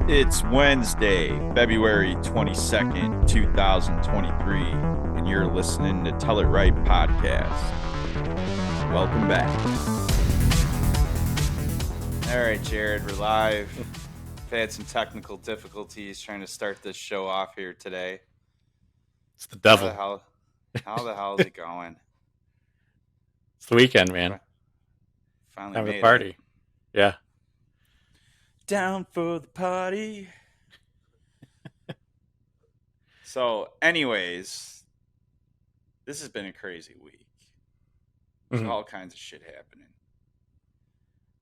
It's Wednesday, February 22nd, 2023, and you're listening to Tell It Right podcast. Welcome back. All right, Jared, we're live. I've had some technical difficulties trying to start this show off here today. It's the devil. How the hell is it going? It's the weekend, man. Finally Time made to party. it. Yeah. Down for the party. So, anyways, this has been a crazy week. There's all kinds of shit happening.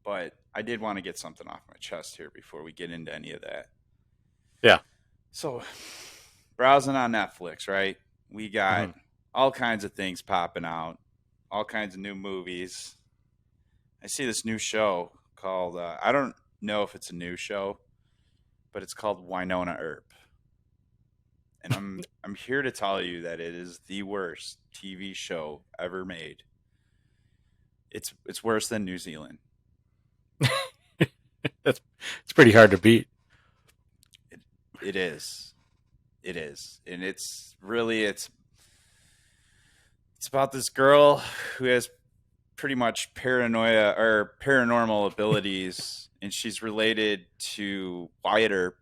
But I did want to get something off my chest here before we get into any of that. Yeah. So, browsing on Netflix, right? We got all kinds of things popping out, all kinds of new movies. I see this new show called, I don't know if it's a new show, but it's called Wynonna Earp. And I'm here to tell you that it is the worst TV show ever made. It's worse than New Zealand. It's pretty hard to beat. It is. And it's about this girl who has pretty much paranoia or paranormal abilities, and she's related to Wyatt Earp,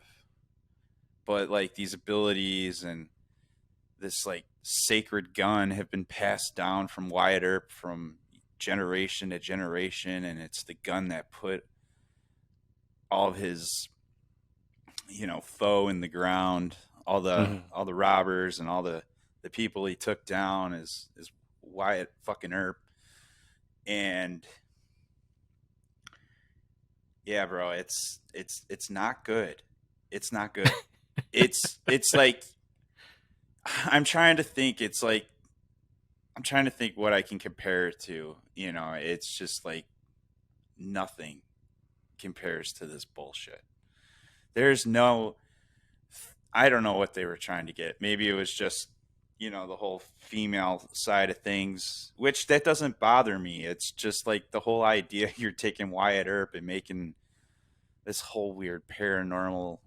but like these abilities and this like sacred gun have been passed down from Wyatt Earp from generation to generation, and it's the gun that put all of his foe in the ground, all the robbers and all the people he took down is Wyatt fucking Earp. And yeah, bro, it's not good. It's not good. it's like I'm trying to think what I can compare it to. It's just like nothing compares to this bullshit. I don't know what they were trying to get. Maybe it was just, the whole female side of things, which that doesn't bother me. It's just like the whole idea you're taking Wyatt Earp and making this whole weird paranormal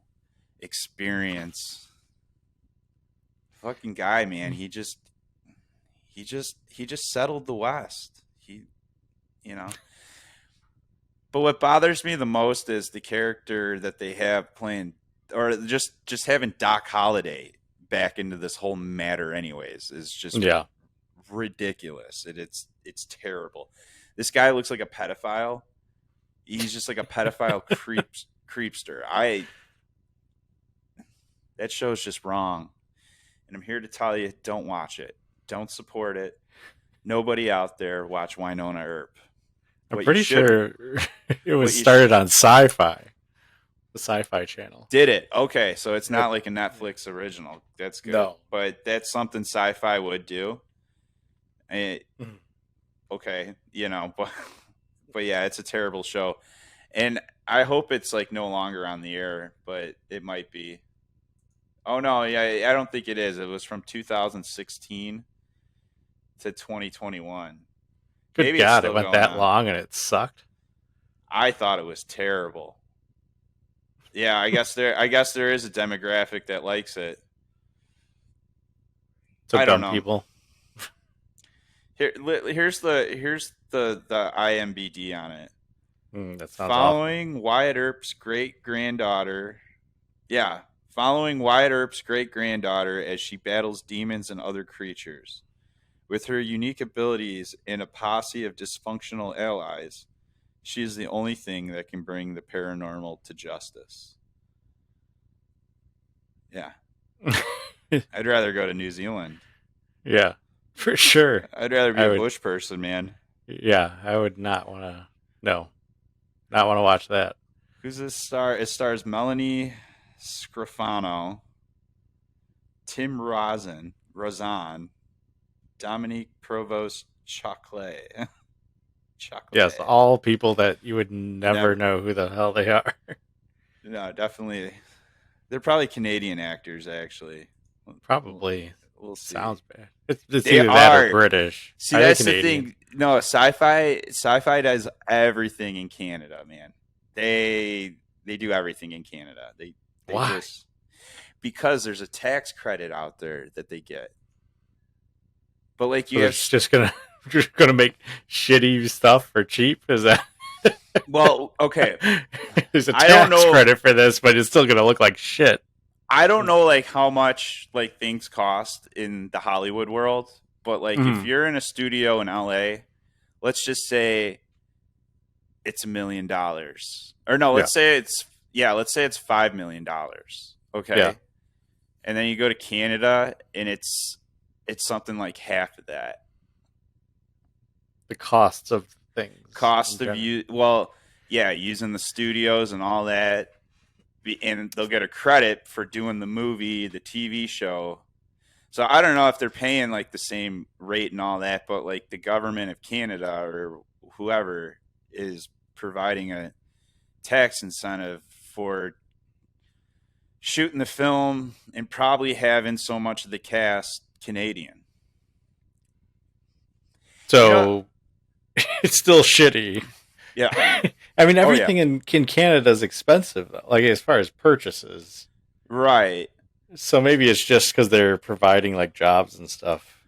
experience. Fucking guy, man. He just settled the West. But what bothers me the most is the character that they have playing, or just having Doc Holliday back into this whole matter anyways, is just ridiculous. It's terrible. This guy looks like a pedophile. He's just like a pedophile creepster. That show's just wrong. And I'm here to tell you, don't watch it. Don't support it. Nobody out there watch Wynonna Earp. I'm pretty sure it was started on Sci-Fi. The Sci-Fi channel. Did it? Okay, so it's not like a Netflix original. That's good. No. But that's something Sci-Fi would do. Okay, but yeah, it's a terrible show. And I hope it's like no longer on the air, but it might be. Oh no, yeah, I don't think it is. It was from 2016 to 2021. Good Maybe God, it went that long and it sucked. I thought it was terrible. Yeah, I guess there is a demographic that likes it. So I don't know. People. Here's the IMBD on it. That sounds following awful. Wyatt Earp's great-granddaughter. Yeah, following Wyatt Earp's great-granddaughter as she battles demons and other creatures. With her unique abilities and a posse of dysfunctional allies, she is the only thing that can bring the paranormal to justice. Yeah. I'd rather go to New Zealand. Yeah, for sure. I'd rather be a bush person, man. Yeah, I would not want to. No, not want to watch that. Who's this star? It stars Melanie Scrofano, Tim Rozan, Dominique Provost Chocolate. Yes, all people that you would never know who the hell they are. No, definitely. They're probably Canadian actors, actually. Probably. We'll see. Sounds bad. It's either that or British. See, that's Canadian. The thing. No, Sci-Fi does everything in Canada, man. They do everything in Canada. They Why? just because there's a tax credit out there that they get. But like So you they're have, just gonna just gonna make shitty stuff for cheap? Is that? well, okay, There's a I don't tax know. credit for this, but it's still gonna look like shit. I don't know like how much like things cost in the Hollywood world, but like if Mm, you're in a studio in LA, let's just say it's $1 million. Or no, yeah, let's say it's $5 million. yeah. Okay. And then you go to Canada and it's something like half of that. The costs of things in Cost of general. you well, yeah, using the studios and all that. And they'll get a credit for doing the movie, the TV show. So I don't know if they're paying like the same rate and all that, but like the government of Canada or whoever is providing a tax incentive for shooting the film and probably having so much of the cast Canadian. You know, So it's still shitty. yeah. I mean, Oh yeah. everything in Canada is expensive, though. Like as far as purchases. Right. So maybe it's just because they're providing like jobs and stuff.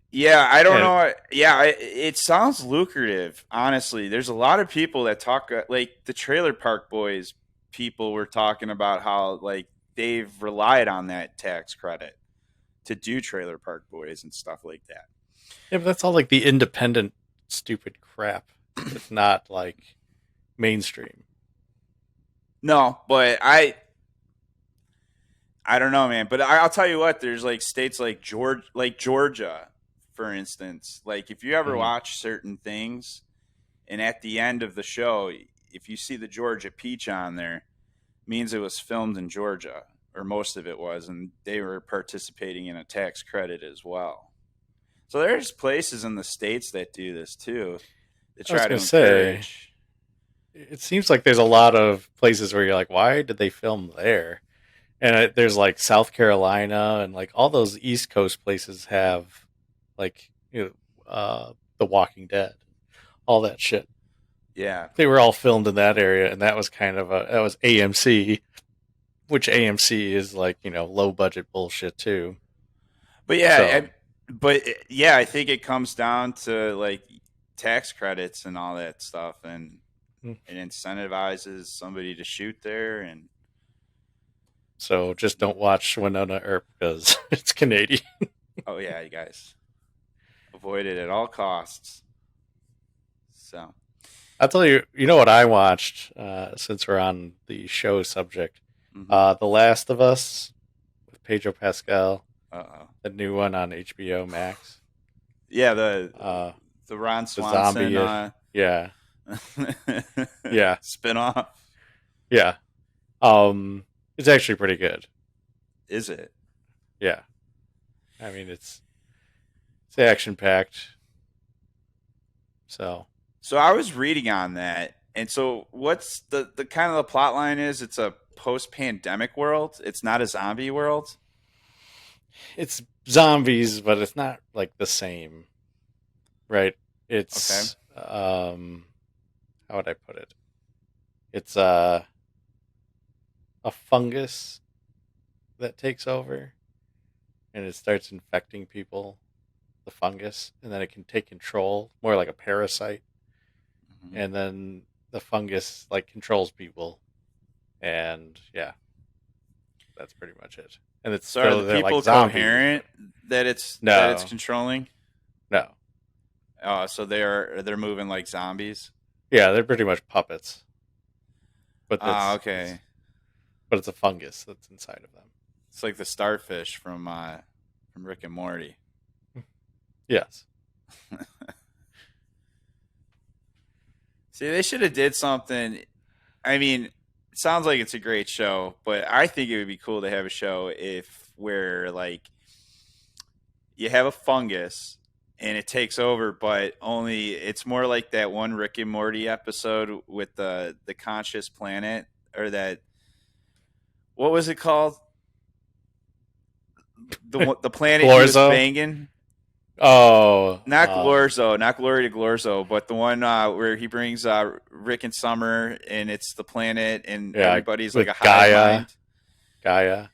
Yeah, I don't And know. Yeah, it sounds lucrative. Honestly, there's a lot of people that talk like the Trailer Park Boys. People were talking about how like they've relied on that tax credit to do Trailer Park Boys and stuff like that. yeah, but that's all like the independent stupid crap. It's not like mainstream. No, but I don't know, man. But I'll tell you what. There's like states like Georgia, for instance. Like if you ever Hmm. watch certain things, and at the end of the show, if you see the Georgia peach on there, means it was filmed in Georgia, or most of it was, and they were participating in a tax credit as well. So there's places in the states that do this too. They I was try to gonna say, encourage. it seems like there's a lot of places where you're like, why did they film there? And there's like South Carolina and like all those East Coast places have like The Walking Dead, all that shit. Yeah, They were all filmed in that area, and that was kind of that was AMC, which AMC is like low budget bullshit too. but yeah, So but I think it comes down to like tax credits and all that stuff, and it incentivizes somebody to shoot there. And just don't watch Wynonna Earp because it's Canadian. oh yeah, you guys avoid it at all costs. So I'll tell you, you know what I watched since we're on the show subject. mm-hmm. The Last of Us with Pedro Pascal, Uh-oh. the new one on HBO Max. Yeah, Uh, the Ron the Swanson zombie, yeah, yeah, spinoff. yeah. It's actually pretty good. Is it? Yeah, I mean it's action packed. So So I was reading on that, and so what's the kind of the plot line is? It's a post pandemic world. It's not a zombie world. it's zombies, but it's not like the same, right? Okay. It's how would I put it? It's a fungus that takes over, and it starts infecting people. The fungus, and then it can take control, more like a parasite, Mm-hmm. and then the fungus like controls people, and yeah, that's pretty much it. And it's So are the they're like people zombies, coherent but that it's no, controlling? no, So they're moving like zombies. yeah, they're pretty much puppets, but Ah, okay. it's a fungus that's inside of them. It's like the starfish from Rick and Morty. Yes, See, they should have did something. I mean, it sounds like it's a great show, but I think it would be cool to have a show if where like you have a fungus and it takes over, but only it's more like that one Rick and Morty episode with the conscious planet or that what was it called? The planet he was Glorzo. banging. Oh, Not Glorzo, not Glory to Glorzo, but the one where he brings Rick and Summer, and it's the planet, and yeah, everybody's like with a hive Gaia. mind. Gaia.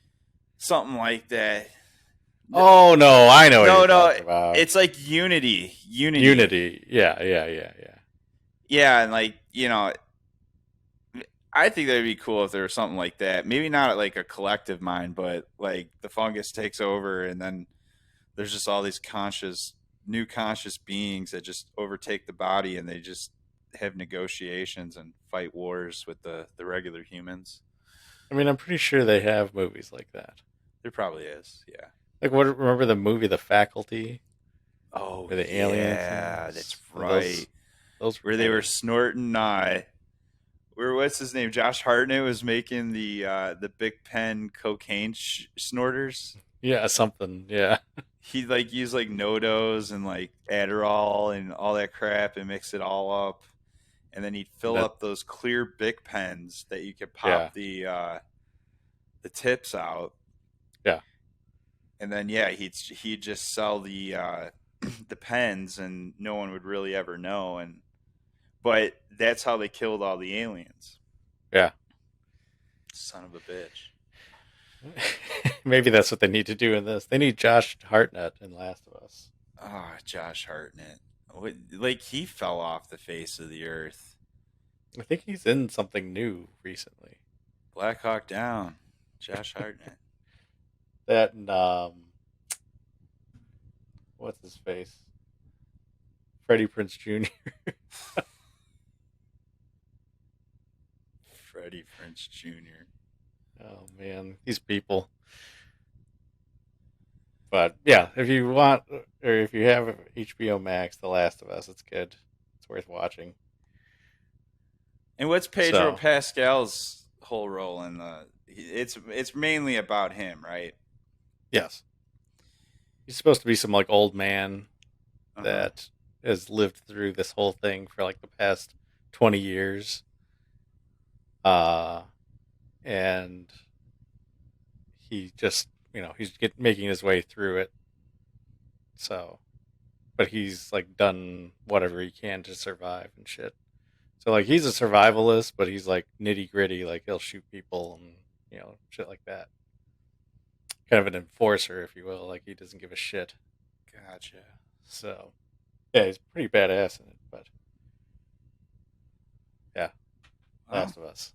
something like that. Oh no, I know what you're No, no, talking about. it's like Unity. Unity. Unity. Yeah, yeah, yeah, yeah. Yeah, and like, I think that'd be cool if there was something like that. Maybe not like a collective mind, but like the fungus takes over and then there's just all these new conscious beings that just overtake the body and they just have negotiations and fight wars with the regular humans. I mean, I'm pretty sure they have movies like that. There probably is, yeah. Like, what? Remember the movie The Faculty, Oh where the alien yeah, that's things? right. Those were Where they kind were of snorting where what's his name? Josh Hartnett was making the Big Pen cocaine snorters. yeah something. Yeah, He like used like NoDoz and like Adderall and all that crap and mix it all up, and then he'd and fill that up those clear Bic pens that you could yeah pop the tips out, yeah. and then yeah, he'd just sell the pens, and no one would really ever know, and but that's how they killed all the aliens. Yeah. Son of a bitch. Maybe that's what they need to do in this. They need Josh Hartnett in Last of Us. Ah, oh, Josh Hartnett. Like he fell off the face of the earth. I think he's in something new recently. Black Hawk Down. Josh Hartnett. That and what's his face? Freddie Prince Jr. Freddie Prince Jr. Oh man, these people. But yeah, if you want, or if you have HBO Max, The Last of Us, it's good. It's worth watching. And what's Pedro So Pascal's whole role in the? It's mainly about him, right? yes, he's supposed to be some like old man Uh huh. that has lived through this whole thing for like the past 20 years. Uh, and he just making his way through it. So, but he's like done whatever he can to survive and shit. So like he's a survivalist, but he's like nitty gritty. Like he'll shoot people and shit like that. Kind of an enforcer, if you will. Like he doesn't give a shit. Gotcha. So yeah, he's pretty badass in it. But yeah, Well, Last of Us.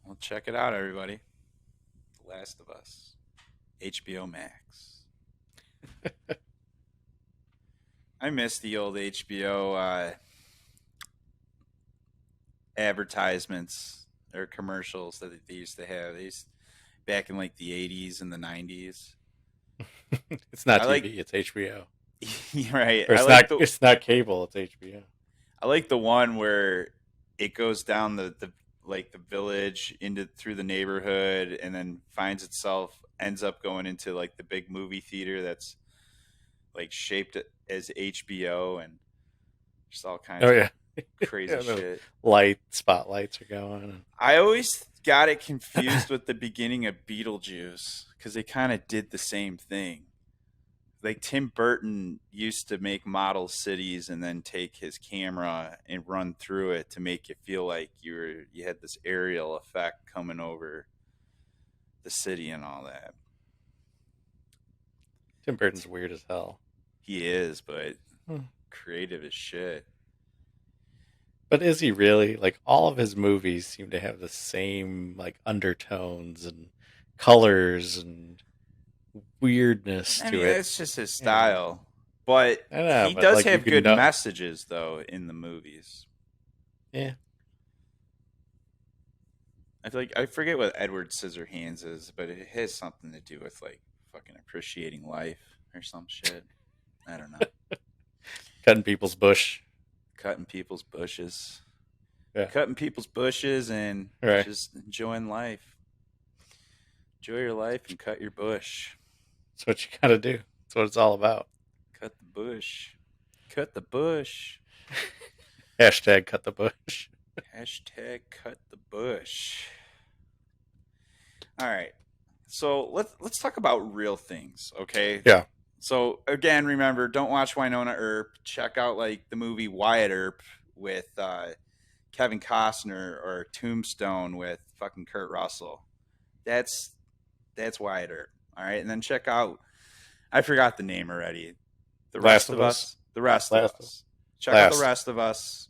well, check it out, everybody. The Last of Us. HBO Max. I miss the old HBO advertisements or commercials that they used to have. These back in like the 80s and the 90s. It's not I like TV. It's HBO. right. Or I it's like not. the It's not cable. It's HBO. I like the one where it goes down the like the village into through the neighborhood and then finds itself ends up going into like the big movie theater that's like shaped as HBO and just all kinds Oh of yeah. crazy Yeah, the shit. light spotlights are going. I always got it confused with the beginning of Beetlejuice because they kind of did the same thing. Like Tim Burton used to make model cities and then take his camera and run through it to make you feel like you had this aerial effect coming over the city and all that. Tim Burton's weird as hell. He is, but Hmm. creative as shit. But is he really? Like all of his movies seem to have the same like undertones and colors and weirdness I to mean, it. that's just his You know. style. But I know, he but does like you have can good know. messages though in the movies. Yeah. I feel like I forget what Edward Scissorhands is, but it has something to do with like fucking appreciating life or some shit. I don't know. Cutting people's bush. Cutting people's bushes. Yeah. Cutting people's bushes and Right. just enjoying life. Enjoy your life and cut your bush. That's what you gotta do. That's what it's all about. Cut the bush. Cut the bush. Hashtag cut the bush. Hashtag cut the bush. All right. So let's talk about real things, okay? Yeah. So again, remember, don't watch Wynonna Earp. Check out like the movie Wyatt Earp with Kevin Costner or Tombstone with fucking Kurt Russell. That's That's Wyatt Earp. All right, and then check out. I forgot the name already. The Last Rest of of Us. Us. The Rest of Last of Us. Check out the Last. Rest of Us.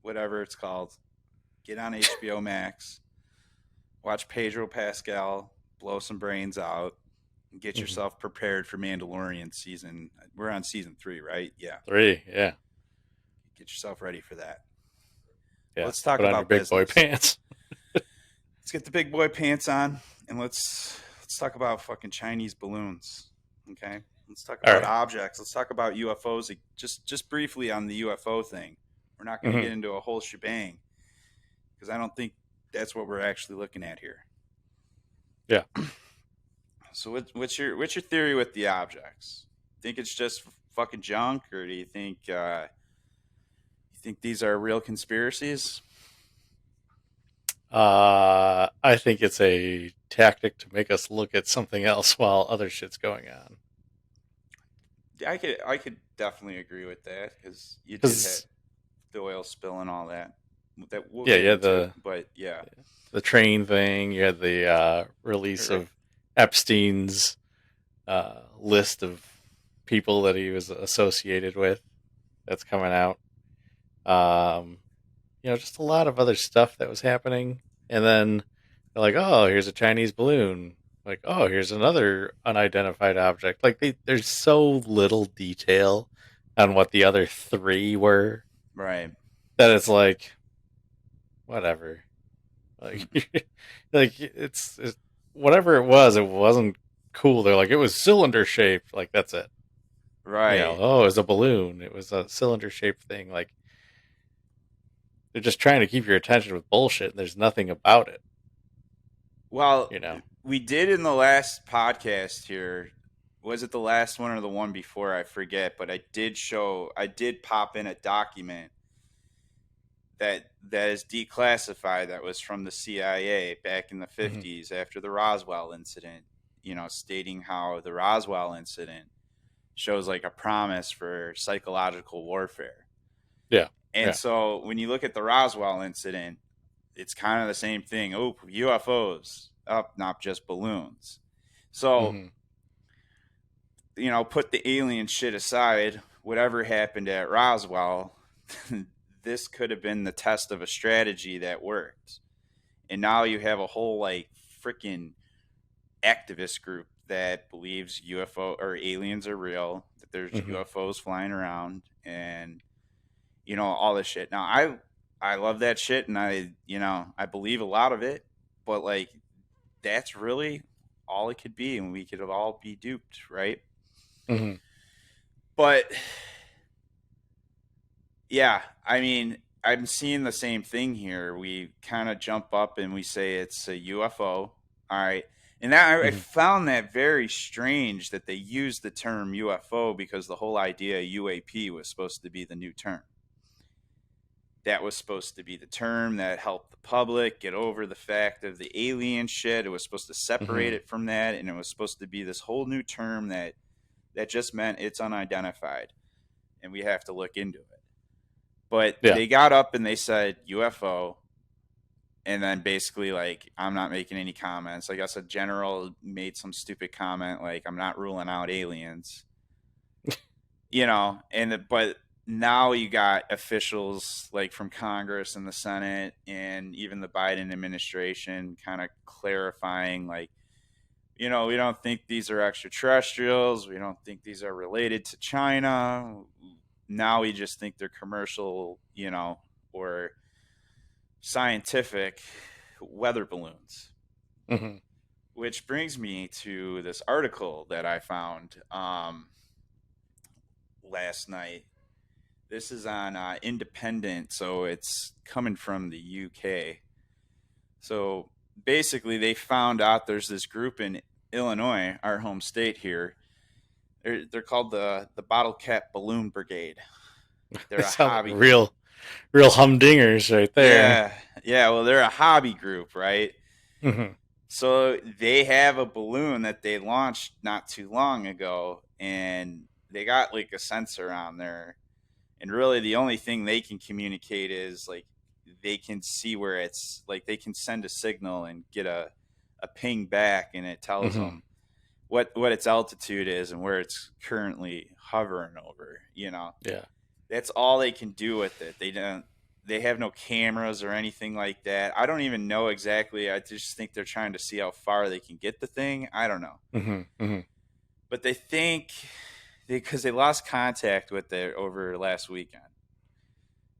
Whatever it's called. Get on HBO Max. Watch Pedro Pascal blow some brains out. And get Mm-hmm. yourself prepared for Mandalorian season. We're on season 3, right? Yeah. 3. Yeah. Get yourself ready for that. Yeah. Let's talk Put on your about big boy business. pants. Let's get the big boy pants on and let's talk about fucking Chinese balloons. Okay? Let's talk All about right. objects. Let's talk about UFOs just briefly on the UFO thing. We're not going to Mm-hmm. get into a whole shebang because I don't think that's what we're actually looking at here. Yeah. So what's your theory with the objects? Think it's just fucking junk, or do you think these are real conspiracies? I think it's a tactic to make us look at something else while other shit's going on. I could definitely agree with that because you did have Because the oil spill and all that. That we'll yeah, get you had into, but yeah, the train thing. You had the release right. of Epstein's list of people that he was associated with. That's coming out. Um, just a lot of other stuff that was happening. And then they're like, oh, here's a Chinese balloon. Like, oh, here's another unidentified object. Like, there's so little detail on what the other 3 were Right. that it's like, whatever. Like, like it's whatever it wasn't cool. They're like, it was cylinder shaped. Like, that's it. Right. Oh, it was a balloon. It was a cylinder shaped thing. Like, they're just trying to keep your attention with bullshit, and there's nothing about it. Well, You know. we did in the last podcast here. Was it the last one or the one before? I forget, but I did pop in a document that is declassified that was from the CIA back in the Mm-hmm. 50s after the Roswell incident, stating how the Roswell incident shows like a promise for psychological warfare. Yeah. And Yeah. so when you look at the Roswell incident, it's kind of the same thing. Oh, UFOs, not just balloons. So, Mm-hmm. put the alien shit aside, whatever happened at Roswell, this could have been the test of a strategy that worked. And now you have a whole like freaking activist group that believes UFO or aliens are real, that there's Mm-hmm. UFOs flying around, and all this shit. Now I love that shit, and I believe a lot of it, but like that's really all it could be, and we could all be duped, right? Mm-hmm. But yeah, I mean, I'm seeing the same thing here. We kind of jump up and we say it's a UFO. All right. And I Mm-hmm. found that very strange that they used the term UFO because the whole idea UAP was supposed to be the new term. That was supposed to be the term that helped the public get over the fact of the alien shit. It was supposed to separate Mm-hmm. it from that, and it was supposed to be this whole new term that just meant it's unidentified, and we have to look into it. But Yeah. they got up and they said UFO, and then basically like I'm not making any comments. I guess a general made some stupid comment like I'm not ruling out aliens, but now you got officials like from Congress and the Senate and even the Biden administration kind of clarifying like, we don't think these are extraterrestrials. We don't think these are related to China. Now we just think they're commercial, or scientific weather balloons. Mm-hmm. Which brings me to this article that I found last night. This is on Independent, so it's coming from the UK. So basically, they found out there's this group in Illinois, our home state here. They're called the Bottle Cap Balloon Brigade. They're They a sound like hobby. real humdingers right there. Yeah, yeah. Well, they're a hobby group, right? Mm-hmm. So they have a balloon that they launched not too long ago, and they got like a sensor on there. And really, the only thing they can communicate is like they can see where it's like they can send a signal and get a ping back, and it tells Mm-hmm. them what its altitude is and where it's currently hovering over. Yeah. That's all they can do with it. They have no cameras or anything like that. I don't even know exactly. I just think they're trying to see how far they can get the thing. I don't know. Mm-hmm. Mm-hmm. But they think because they lost contact with it over last weekend.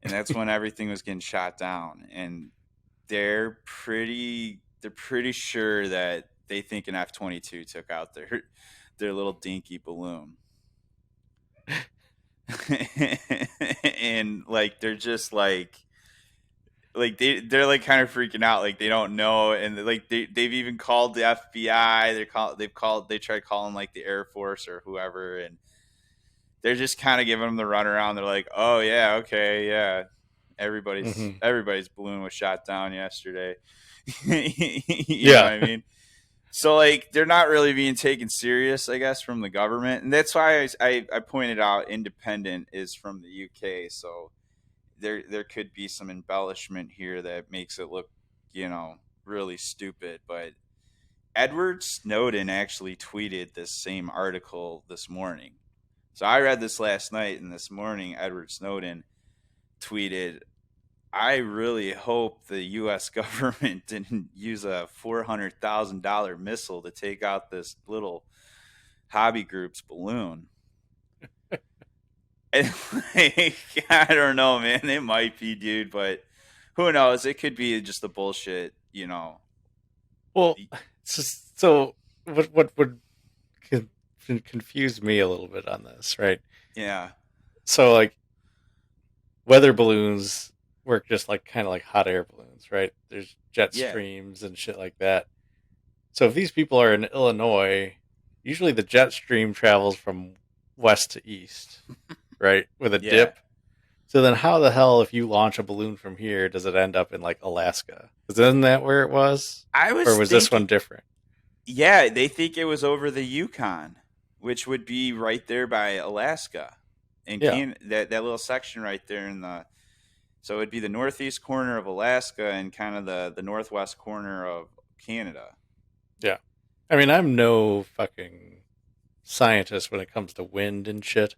And that's when everything was getting shot down. And they're pretty sure that they think an F-22 took out their little dinky balloon. And like they're just like they're like kind of freaking out, like they don't know, and like they've even called the FBI. They tried calling like the Air Force or whoever, and they're just kind of giving them the runaround. They're like, oh yeah, okay, yeah, everybody's Mm-hmm. everybody's balloon was shot down yesterday. You know what Yeah. I mean? So like they're not really being taken serious, I guess, from the government, and that's why I pointed out independent is from the UK. So there could be some embellishment here that makes it look, really stupid. But Edward Snowden actually tweeted this same article this morning. So I read this last night, and this morning Edward Snowden tweeted, I really hope the U.S. government didn't use a $400,000 missile to take out this little hobby group's balloon. And like, I don't know, man. It might be, dude, but who knows? It could be just the bullshit. Well, it's just, so what would con- confuse me a little bit on this, right? Yeah, So like weather balloons work just like kind of like hot air balloons, right? There's jet yeah, streams and shit like that. So if these people are in Illinois, usually the jet stream travels from west to east, right? With a yeah. dip. So then how the hell if you launch a balloon from here does it end up in like Alaska? Because isn't that where it was? I Or was was this thinking, one different? yeah, they think it was over the Yukon, which would be right there by Alaska, and Yeah. that little section right there in the. So it'd be the northeast corner of Alaska and kind of the northwest corner of Canada. Yeah. I mean, I'm no fucking scientist when it comes to wind and shit,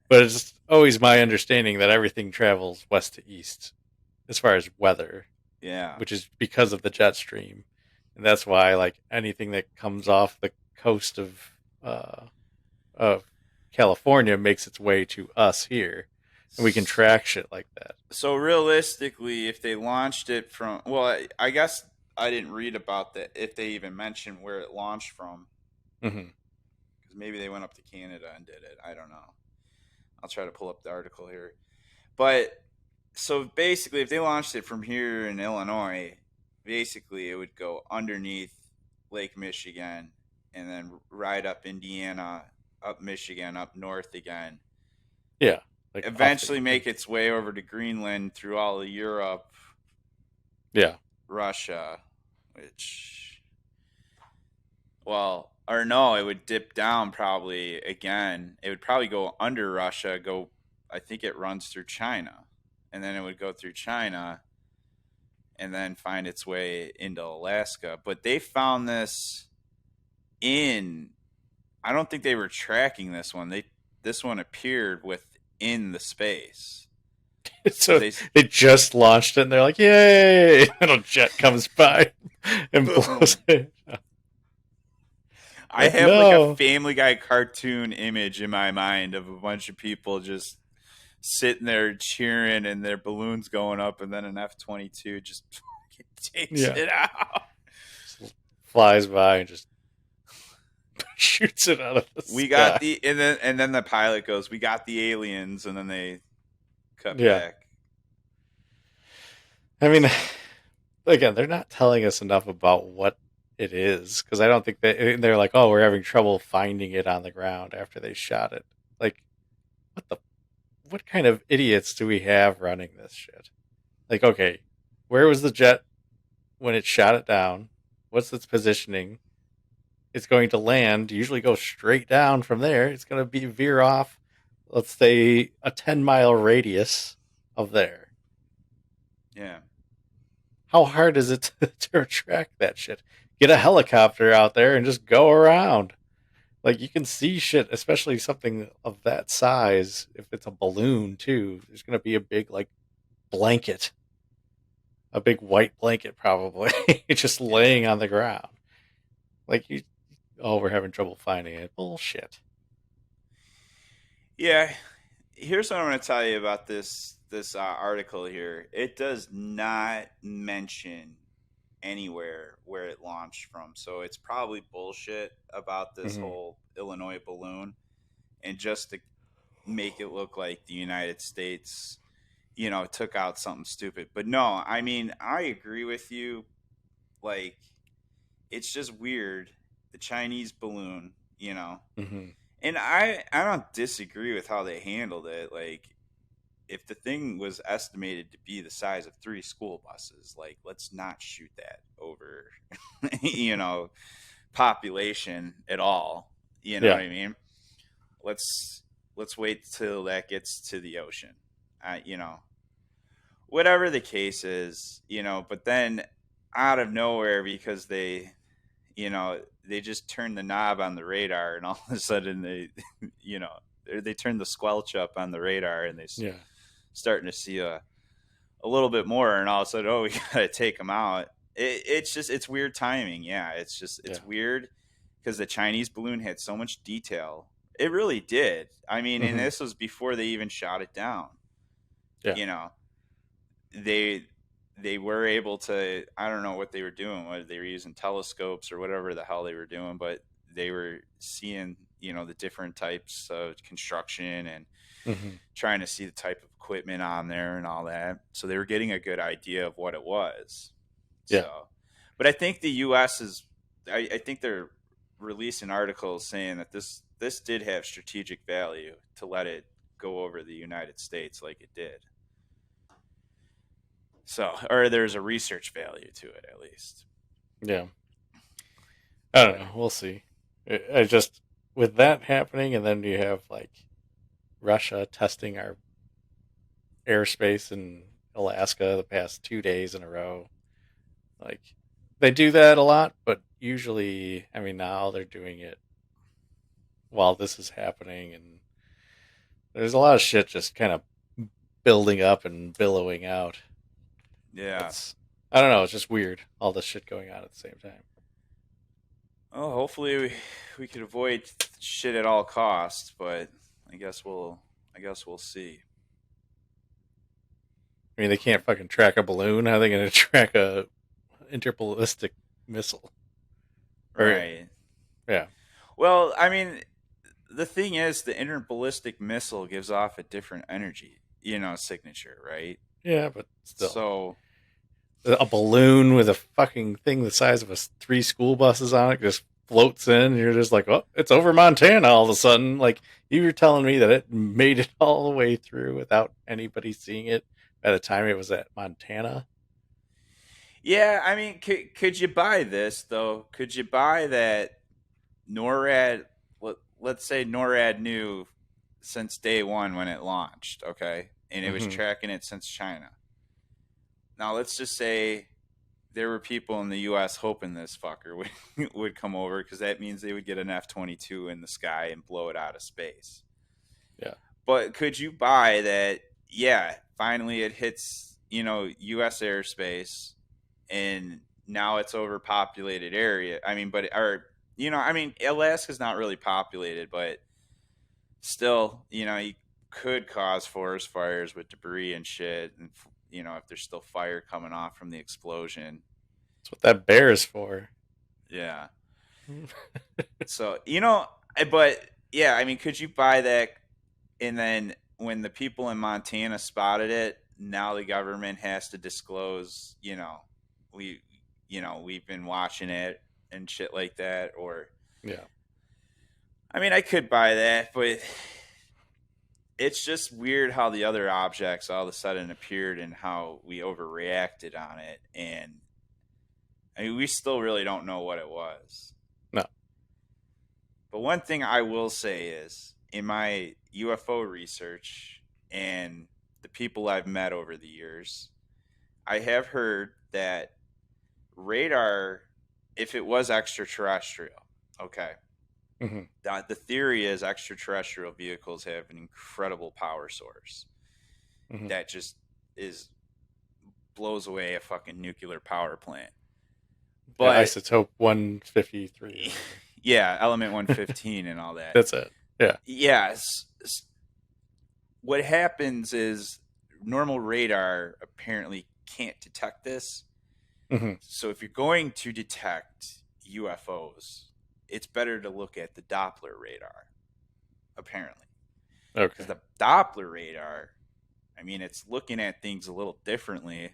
but it's always my understanding that everything travels west to east as far as weather, Yeah. which is because of the jet stream, and that's why like anything that comes off the coast uh, of California makes its way to us here, and we can track shit like that. So realistically, if they launched it from, well, I guess I didn't read about that if they even mentioned where it launched from, Mm-hmm. because maybe they went up to Canada and did it. I don't know. I'll try to pull up the article here. But so basically, if they launched it from here in Illinois, basically it would go underneath Lake Michigan and then right up Indiana, up Michigan, up north again. Yeah, like off the Eventually make its way over to Greenland through all of Europe, yeah, Russia, which, well, or no, it would dip down probably again. It would probably go under Russia, I think it runs through China, and then it would go through China and then find its way into Alaska. But they found this in, I don't think they were tracking this one. This one appeared within the space. Because so they just launched it, and they're like, "Yay!" And a jet comes by and blows boom. it. I Like, have like a no, Family Guy cartoon image in my mind of a bunch of people just sitting there cheering and their balloons going up, and then an F-22 just takes yeah, it out. just flies by and just shoots it out of the We got sky. the and then the pilot goes, "We got the aliens," and then they cut Yeah, back. I mean, again, they're not telling us enough about what it is because I don't think they're like, "Oh, we're having trouble finding it on the ground after they shot it." Like, what the? What kind of idiots do we have running this shit? Like, okay, where was the jet when it shot it down? What's its positioning? It's going to land. Usually go straight down from there. It's going to be veer off, let's say, a 10-mile radius of there. Yeah. How hard is it to track that shit? get a helicopter out there and just go around. Like you can see shit, especially something of that size. If it's a balloon too, there's gonna be a big like blanket, a big white blanket probably, just Yeah. laying on the ground. Like you, oh, we're having trouble finding it. Bullshit. Yeah. Here's what I'm going to tell you about this article here. It does not mention anywhere where it launched from, so it's probably bullshit about this Hmm. whole Illinois balloon, and just to make it look like the United States, took out something stupid. But no, I mean, I agree with you. Like, it's just weird. The Chinese balloon, Hmm. and I don't disagree with how they handled it. Like, if the thing was estimated to be the size of three school buses, like, let's not shoot that over, you know, population at all. You know what Yeah. I mean? Let's let's wait till that gets to the ocean. Whatever the case is, but then out of nowhere, because they just turn the knob on the radar, and all of a sudden you know they turn the squelch up on the radar, and Yeah. starting to see a little bit more, and all of a sudden, oh, we gotta take them out. It's weird timing. Yeah, it's Yeah. weird because the Chinese balloon had so much detail. It really did. I mean, and Hmm. this was before they even shot it down. Yeah. You know, they they were able to. I don't know what they were doing, whether they were using telescopes or whatever the hell they were doing, but they were seeing the different types of construction and Hmm. trying to see the type of equipment on there and all that. So they were getting a good idea of what it was. Yeah. So, but I think the U.S. is. I think they're releasing articles saying that this did have strategic value to let it go over the United States like it did. So, or there's a research value to it at least. Yeah. I don't But know. We'll see. I just with that happening, and then you have like Russia testing our airspace in Alaska the past 2 days in a row. Like they do that a lot, but usually, I mean, now they're doing it while this is happening, and there's a lot of shit just kind of building up and billowing out. yeah, It's I don't know. It's just weird all this shit going on at the same time. well, hopefully we could avoid shit at all costs. But I guess we'll I guess we'll see. I mean, they can't fucking track a balloon. How are they going to track a interballistic missile? Or Right. yeah, Well, I mean, the thing is, the interballistic missile gives off a different energy, signature, right? yeah, but still, So, a balloon with a fucking thing the size of three school buses on it just floats in, and you're just like, oh, it's over Montana all of a sudden. Like you were telling me that it made it all the way through without anybody seeing it by the time it was at Montana. yeah, I mean, could you buy this though? Could you buy that NORAD? Let's say NORAD knew since day one when it launched, okay, and it was Hmm. tracking it since China. Now, let's just say there were people in the U.S. hoping this fucker would come over, because that means they would get an F-22 in the sky and blow it out of space. Yeah. But could you buy that? Yeah, finally it hits U.S. airspace, and now it's overpopulated area. I mean, but or I mean, Alaska's not really populated, but still, you could cause forest fires with debris and shit, and if there's still fire coming off from the explosion. That's what that bear is for. Yeah. So but yeah, I mean, could you buy that? And then when the people in Montana spotted it, now the government has to disclose, we, we've been watching it and shit like that. Or, Yeah. I mean, I could buy that, but it's just weird how the other objects all of a sudden appeared and how we overreacted on it. And I mean, we still really don't know what it was. No. But one thing I will say is, in my UFO research and the people I've met over the years, I have heard that radar if it was extraterrestrial, okay, Hmm. the theory is extraterrestrial vehicles have an incredible power source Hmm. that just is blows away a fucking nuclear power plant. Yeah, But isotope 153 or whatever. yeah, element 115 and all that. That's it. Yeah. Yes. What happens is normal radar apparently can't detect this. Hmm. So if you're going to detect UFOs, it's better to look at the Doppler radar, apparently. Because Okay. the Doppler radar, I mean, it's looking at things a little differently,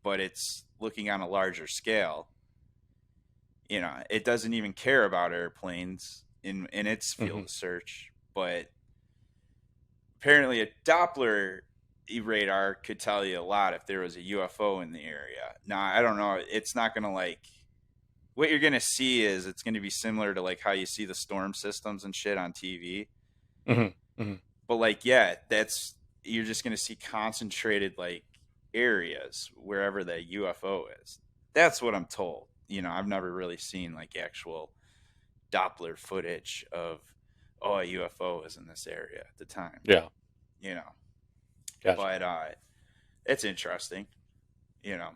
but it's looking on a larger scale. It doesn't even care about airplanes in its Hmm. field of search, but apparently a Doppler radar could tell you a lot if there was a UFO in the area. Now, I don't know. It's not going to like what you're going to see is it's going to be similar to like how you see the storm systems and shit on TV. Hmm. Hmm. But like, yeah, that's you're just going to see concentrated like areas wherever the UFO is. That's what I'm told. I've never really seen like actual Doppler footage of a UFO is in this area at the time. Yeah. You know, Gotcha. but it's interesting. You know,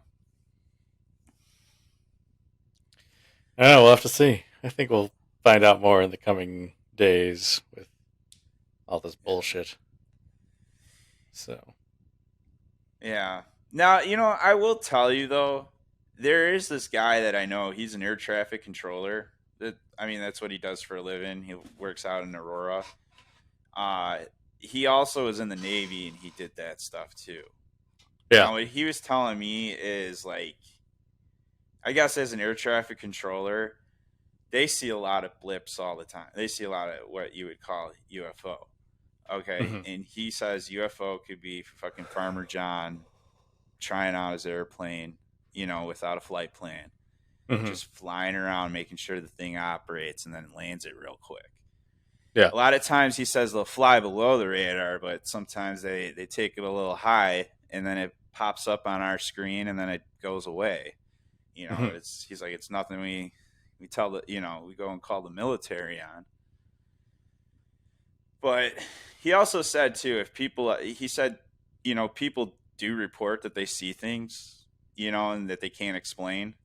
I we'll have to see. I think we'll find out more in the coming days with all this yeah, bullshit. So, yeah. Now I will tell you though, there is this guy that I know. He's an air traffic controller. That's what he does for a living. He works out in Aurora. Uh, he also is in the Navy and he did that stuff too. yeah. Now, what he was telling me is like, I guess as an air traffic controller, they see a lot of blips all the time. They see a lot of what you would call UFO. Okay. Hmm. And he says UFO could be fucking Farmer John trying out his airplane, without a flight plan, Hmm. just flying around, making sure the thing operates and then lands it real quick. Yeah. A lot of times he says they'll fly below the radar, but sometimes they take it a little high and then it pops up on our screen and then it goes away. Hmm. He's like it's nothing we tell the we go and call the military on. But he also said too, if people he said, people do report that they see things, and that they can't explain.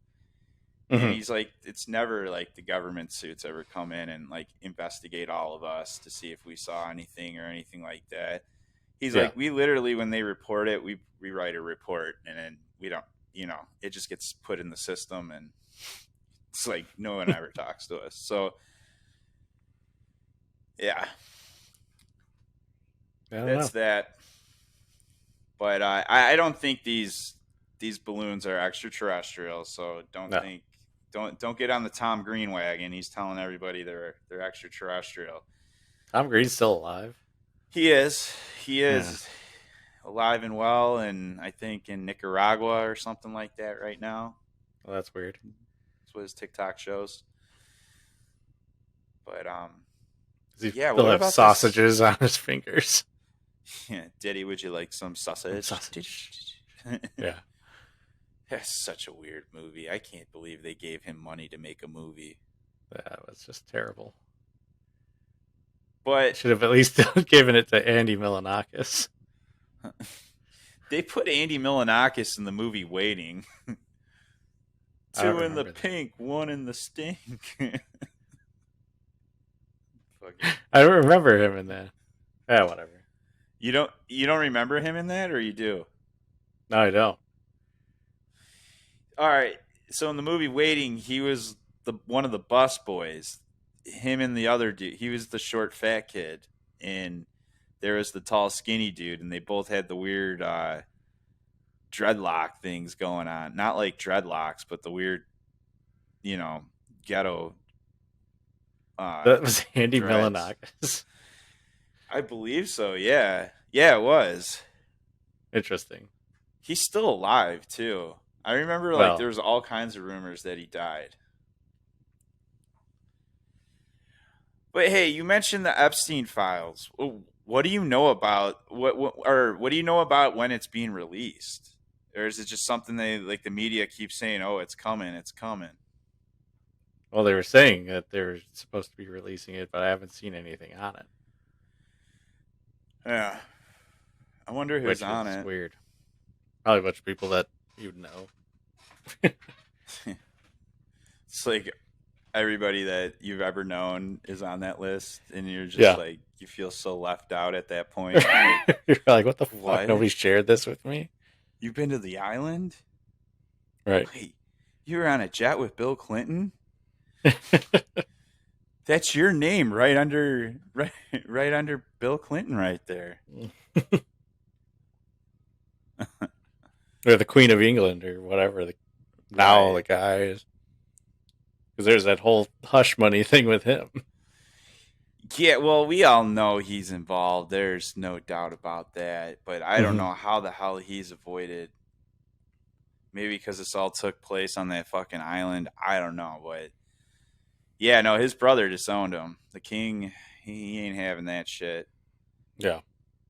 And Hmm. he's like, it's never like the government suits ever come in and like investigate all of us to see if we saw anything or anything like that. He's Yeah. like, we literally, when they report it, we write a report and then we don't, it just gets put in the system and it's like no one ever talks to us. So yeah, I don't that's know. that. But I don't think these balloons are extraterrestrial. So No. don't get on the Tom Green wagon. He's telling everybody they're extraterrestrial. Tom Green's still alive. He is. He Yeah. is alive and well, and I think in Nicaragua or something like that right now. Well, that's weird. That's what his TikTok shows. But Does he yeah. still What have about this? sausages on his fingers? Yeah, Diddy, would you like some Some sausage? sausage. Yeah. That's such a weird movie. I can't believe they gave him money to make a movie. That was just terrible. But Should have at least given it to Andy Milonakis. they put Andy Milonakis in the movie Waiting. I don't Two in the remember that. pink, one in the stink. Fucking I don't remember him in that. Yeah, whatever. you don't remember him in that, or you do? No, I don't. All right. So in the movie Waiting, he was the one of the bus boys. Him and the other dude. He was the short fat kid, and there was the tall skinny dude, and they both had the weird dreadlock things going on. Not like dreadlocks, but the weird, you know, ghetto That was Andy dreads. Milonakis. I believe so. Yeah, yeah, it was. Interesting. He's still alive too. I remember like Well, there was all kinds of rumors that he died. But hey, you mentioned the Epstein files. What do you know about what do you know about when it's being released? Or is it just something they like the media keeps saying, "Oh, it's coming, it's coming." Well, they were saying that they're supposed to be releasing it, but I haven't seen anything on it, Yeah. I wonder who's which on is it. weird. Probably a bunch of people that you'd know. It's like everybody that you've ever known is on that list, and you're just Yeah. like, you feel so left out at that point. Like, You're like, what the fuck? what? Nobody shared this with me? You've been to the island? Right. Wait, you were on a jet with Bill Clinton? That's your name right under right under Bill Clinton right there. Or the Queen of England or whatever. Now the Right. guy is. Because there's that whole hush money thing with him. Yeah, well, we all know he's involved. There's no doubt about that. But I don't Hmm. know how the hell he's avoided. Maybe because this all took place on that fucking island. I don't know. But yeah, no, his brother disowned him. The king, he ain't having that shit. Yeah.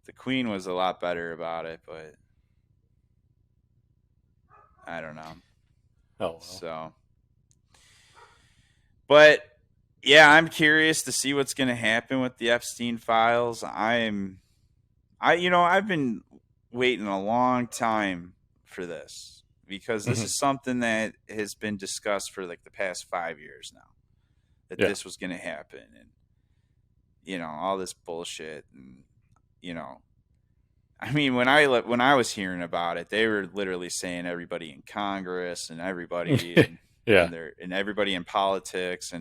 The queen was a lot better about it, but I don't know. Oh, well. So, but yeah, I'm curious to see what's going to happen with the Epstein files. I've been waiting a long time for this because this Hmm. is something that has been discussed for like the past 5 years now that Yeah. this was going to happen, and all this bullshit, and you know, I mean, when I was hearing about it, they were literally saying everybody in Congress and everybody Yeah. and everybody in politics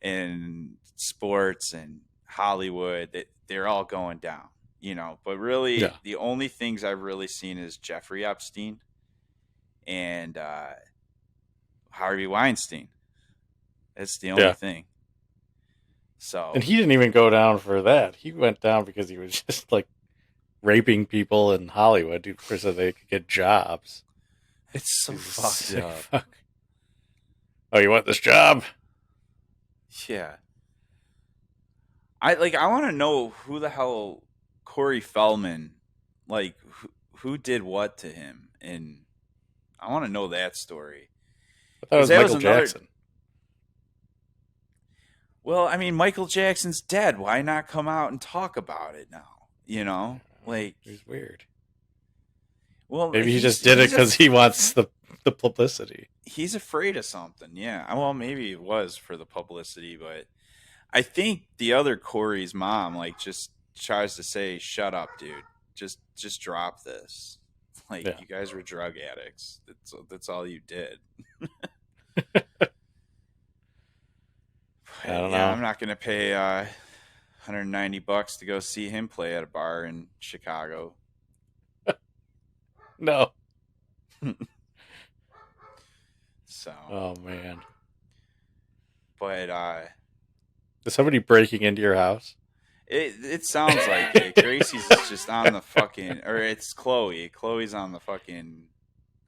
and sports and Hollywood, that they're all going down, But really, Yeah. the only things I've really seen is Jeffrey Epstein and Harvey Weinstein. That's the only Yeah. thing. And So he didn't even go down for that. He went down because he was just like raping people in Hollywood so they could get jobs. it's so He's a fucked sick up. fuck. Oh, you want this job? Yeah, I want to know who the hell Corey Feldman, like who did what to him, and I want to know that story I thought it because was that was Michael another. Jackson. Well, I mean, Michael Jackson's dead. Why not come out and talk about it now? Like, It was weird. well, Maybe he he's just did it he's a because he wants the publicity. he's afraid of something. Yeah. Well, maybe it was for the publicity, but I think the other Corey's mom like just tries to say, "Shut up, dude. Just drop this. Like, Yeah. you guys were drug addicts. That's all you did." I don't Yeah, know. I'm not gonna pay $190 to go see him play at a bar in Chicago. No. So, Oh man. but Is somebody breaking into your house? it sounds like it. Gracie's just on the fucking, or it's Chloe. Chloe's on the fucking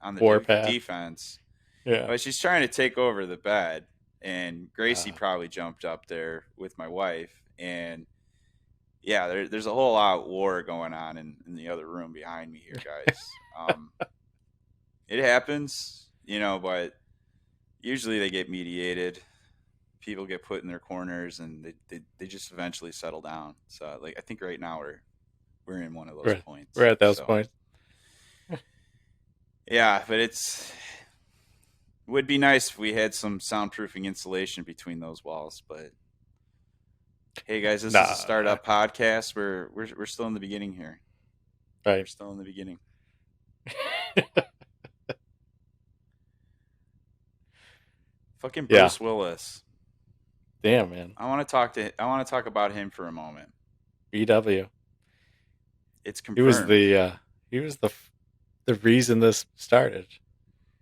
on the Warpath. defense, Yeah. but she's trying to take over the bed, and Gracie Uh, probably jumped up there with my wife, and yeah, there's a whole lot of war going on in the other room behind me here, guys. It happens, but usually they get mediated. People get put in their corners, and they just eventually settle down. So, like, I think right now we're in one of those we're points. at those So points. yeah, but would be nice if we had some soundproofing insulation between those walls. But hey, guys, this is a Nah. startup podcast. We're still in the beginning here. We're Right. still in the beginning. Fucking Yeah. Bruce Willis. Damn, man. I want to talk about him for a moment. BW. It's He was confirmed. the reason this started.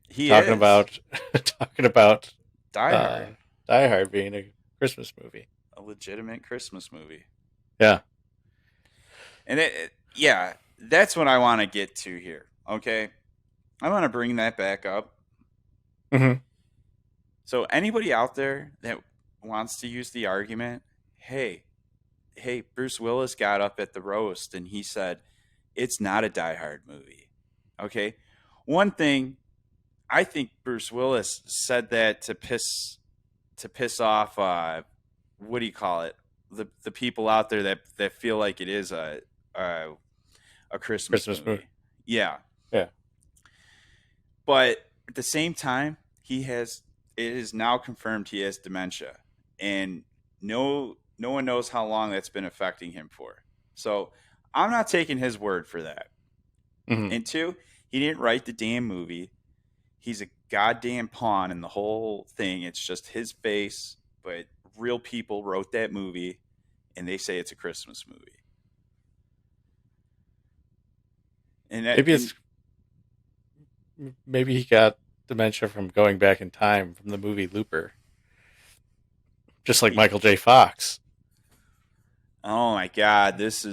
He Talking is about talking about Die Hard, Die Hard being a Christmas movie. a legitimate Christmas movie. Yeah. And yeah, that's what I want to get to here. Okay. I want to bring that back up. Mm-hmm. So, anybody out there that wants to use the argument, hey, Bruce Willis got up at the roast and he said, it's not a Die Hard movie. Okay. One thing, I think Bruce Willis said that to piss to piss off what do you call it, the people out there that feel like it is a a Christmas Christmas movie. movie. Yeah, Yeah. but at the same time, he has it is now confirmed he has dementia, and no one knows how long that's been affecting him for. So I'm not taking his word for that. Hmm. And two, he didn't write the damn movie. He's a goddamn pawn in the whole thing. It's just his face, but real people wrote that movie, and they say it's a Christmas movie. And that, Maybe and it's maybe he got dementia from going back in time from the movie Looper, just like Michael J. Fox. oh my god, this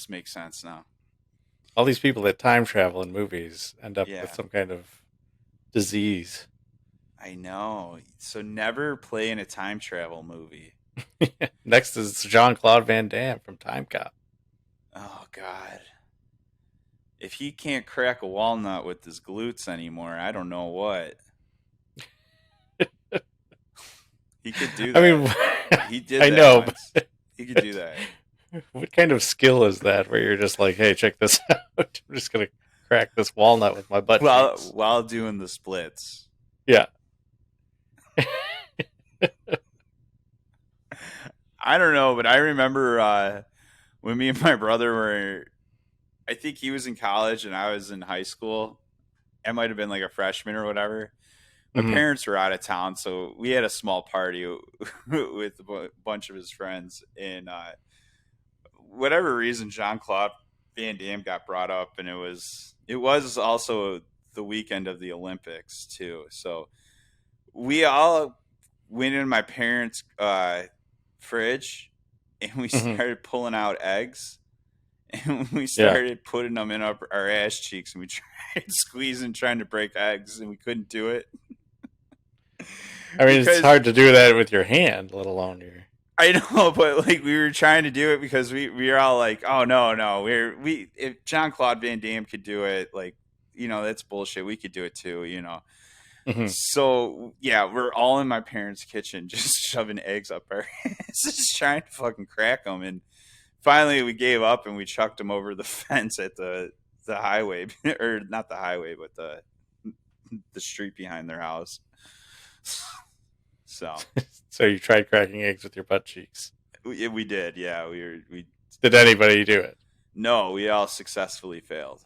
makes sense now. All these people that time travel in movies end up with Yeah, some kind of disease. I know. So never play in a time travel movie. Next is Jean Claude Van Damme from Time Cop. Oh god. If he can't crack a walnut with his glutes anymore, I don't know what. He could do I that. mean, He did I that know, once. He could but do that. what kind of skill is that where you're just like, hey, check this out. I'm just going to crack this walnut with my butt cheeks. While doing the splits. Yeah. I don't know, but I remember when me and my brother were, I think he was in college and I was in high school. I might have been like a freshman or whatever. My Hmm. parents were out of town, so we had a small party with a bunch of his friends. And whatever reason, Jean Claude Van Damme got brought up, and it was also the weekend of the Olympics too. So we all went in my parents' fridge, and we Hmm. started pulling out eggs, and we Yeah. started putting them in our ass cheeks, and we tried squeezing, trying to break eggs, and we couldn't do it I mean, it's because hard to do that with your hand, let alone your. I know, but like we were trying to do it because we were all like, oh no, we if John Claude Van Damme could do it, like that's bullshit. We could do it too, you know. Hmm. So yeah, we're all in my parents' kitchen, just shoving eggs up our just trying to fucking crack them, and finally we gave up and we chucked them over the fence at the highway, or not the highway, but the street behind their house. So So you tried cracking eggs with your butt cheeks. we did, yeah. We Did anybody do it? no, we all successfully failed.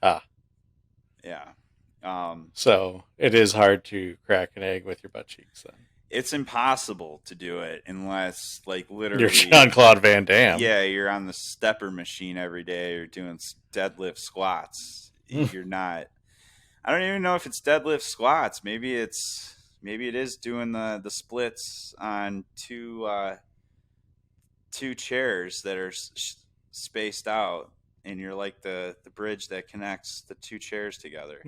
Ah, Yeah. so it is hard to crack an egg with your butt cheeks then. It's impossible to do it unless, like, You're literally, Jean Claude Van Damme. yeah, you're on the stepper machine every day or doing deadlift squats. You're not. I don't even know if it's deadlift squats. Maybe it is doing the splits on two chairs that are spaced out, and you're like the bridge that connects the two chairs together.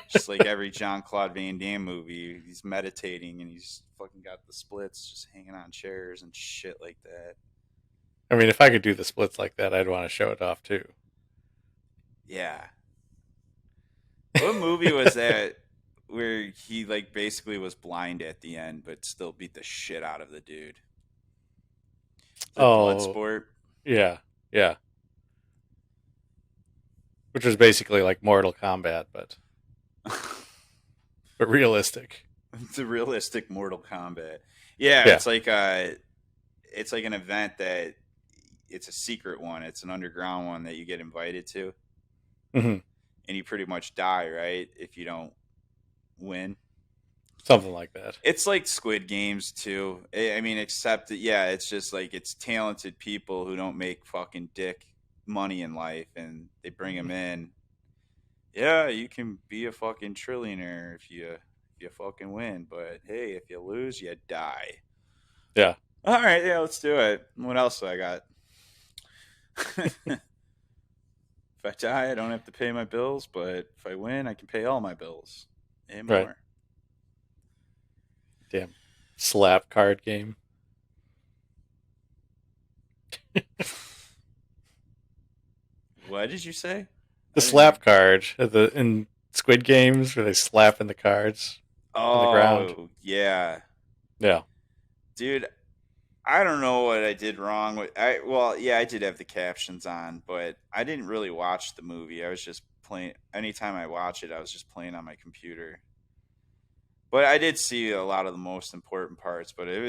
Just like every John Claude Van Damme movie, he's meditating and he's fucking got the splits just hanging on chairs and shit like that. I mean, if I could do the splits like that, I'd want to show it off too. Yeah. What movie was that where he like basically was blind at the end but still beat the shit out of the dude? The Oh, Bloodsport. yeah, yeah. Which was basically like Mortal Kombat, but realistic. The realistic Mortal Kombat. Yeah, Yeah. it's like an event that it's a secret one. It's an underground one that you get invited to, Hmm. and you pretty much die, right? If you don't win. Something like that. It's like Squid Games too. I mean, except that yeah, it's just like it's talented people who don't make fucking dick money in life, and they bring them in. Yeah, you can be a fucking trillionaire if you fucking win, but hey, if you lose, you die. Yeah. All right, yeah, let's do it. What else do I got? If I die, I don't have to pay my bills, but if I win, I can pay all my bills and Right. more. Damn. Slap card game. What did you say? The I didn't hear. slap card in Squid Games where they slap in the cards. on the ground. Oh yeah, Yeah. dude. I don't know what I did wrong with I well, yeah, I did have the captions on, but I didn't really watch the movie. I was just playing anytime I watch it, I was just playing on my computer. But I did see a lot of the most important parts, but it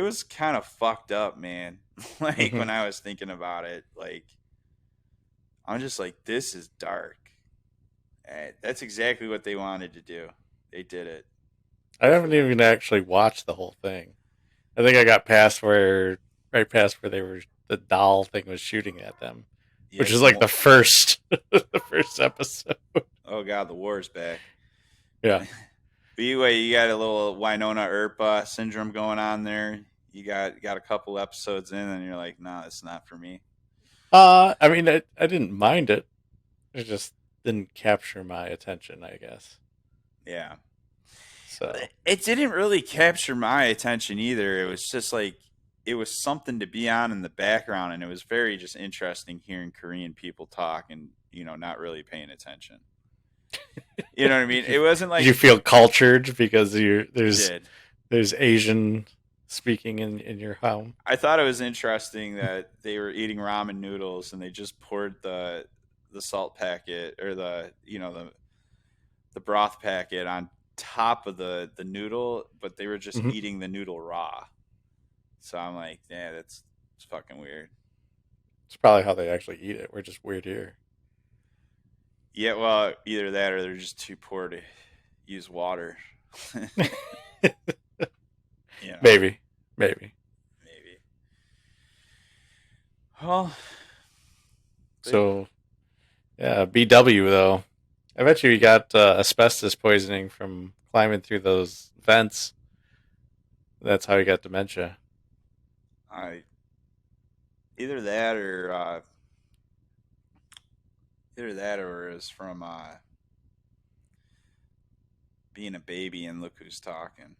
was kind of fucked up, man. Like Hmm. when I was thinking about it, like I'm just like this is dark. And that's exactly what they wanted to do. They did it I haven't perfectly. even actually watched the whole thing. I think I got past where, right past where they were, the doll thing was shooting at them, Yeah, which is because the like the first, the first episode. oh god, the war's back. Yeah. But anyway, you got a little Wynonna Earp syndrome going on there. You got a couple episodes in, and you're like, no, it's not for me. I mean, I didn't mind it. It just didn't capture my attention, I guess. Yeah, So, it didn't really capture my attention either. It was just like it was something to be on in the background, and it was very just interesting hearing Korean people talk and not really paying attention. You know what I mean? did you It wasn't did you like feel cultured because it did. there's Asian speaking in your home? I thought it was interesting that they were eating ramen noodles and they just poured the salt packet or the broth packet on top of the noodle, but they were just Hmm. eating the noodle raw. So I'm like, yeah, that's it's fucking weird. It's probably how they actually eat it. We're just weird here. Yeah, well, either that or they're just too poor to use water. you know, Maybe, maybe. maybe. Well, but So yeah, BW though. I bet you got asbestos poisoning from climbing through those vents. That's how you got dementia. I either that or it's from being a baby and look who's talking.